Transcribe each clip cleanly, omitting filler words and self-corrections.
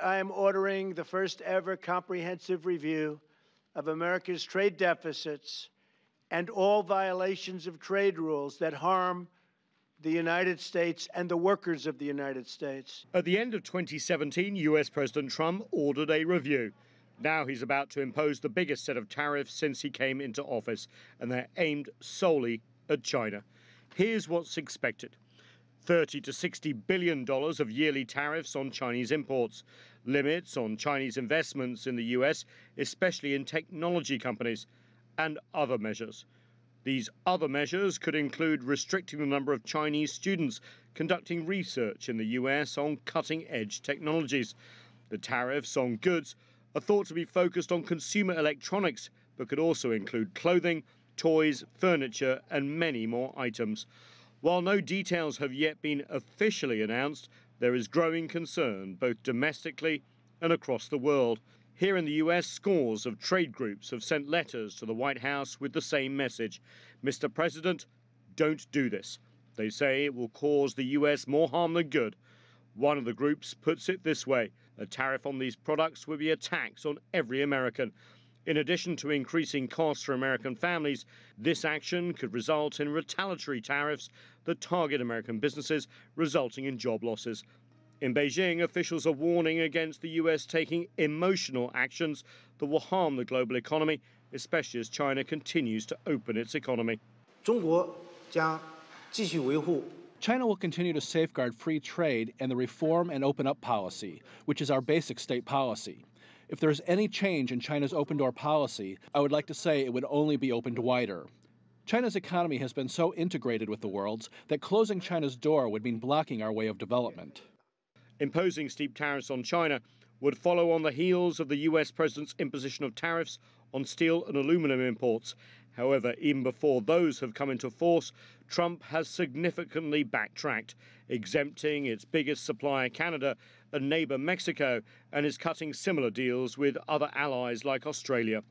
I am ordering the first ever comprehensive review of America's trade deficits and all violations of trade rules that harm the United States and the workers of the United States. At the end of 2017, US President Trump ordered a review. Now he's about to impose the biggest set of tariffs since he came into office, and they're aimed solely at China. Here's what's expected. $30 to $60 billion of yearly tariffs on Chinese imports, limits on Chinese investments in the US, especially in technology companies, and other measures. These other measures could include restricting the number of Chinese students conducting research in the US on cutting-edge technologies. The tariffs on goods are thought to be focused on consumer electronics, but could also include clothing, toys, furniture, and many more items. While no details have yet been officially announced, there is growing concern both domestically and across the world. Here in the US, scores of trade groups have sent letters to the White House with the same message. Mr. President, don't do this. They say it will cause the US more harm than good. One of the groups puts it this way: a tariff on these products would be a tax on every American. In addition to increasing costs for American families, this action could result in retaliatory tariffs that target American businesses, resulting in job losses. In Beijing, officials are warning against the US taking emotional actions that will harm the global economy, especially as China continues to open its economy. China will continue to safeguard free trade and the reform and open up policy, which is our basic state policy. If there is any change in China's open door policy, I would like to say it would only be opened wider. China's economy has been so integrated with the world's that closing China's door would mean blocking our way of development. Imposing steep tariffs on China would follow on the heels of the US president's imposition of tariffs on steel and aluminum imports. However, even before those have come into force, Trump has significantly backtracked, exempting its biggest supplier, Canada, and neighbour Mexico, and is cutting similar deals with other allies like Australia.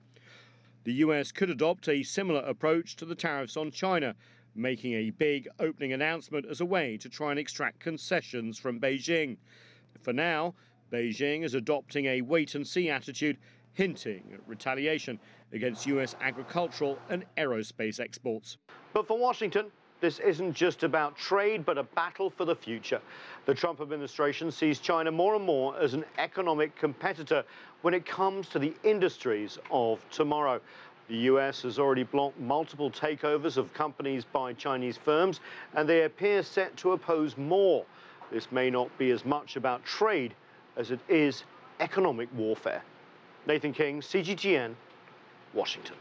The US could adopt a similar approach to the tariffs on China, making a big opening announcement as a way to try and extract concessions from Beijing. For now, Beijing is adopting a wait-and-see attitude, hinting at retaliation against US agricultural and aerospace exports. But for Washington, this isn't just about trade, but a battle for the future. The Trump administration sees China more and more as an economic competitor when it comes to the industries of tomorrow. The US has already blocked multiple takeovers of companies by Chinese firms, and they appear set to oppose more. This may not be as much about trade as it is economic warfare. Nathan King, CGTN, Washington.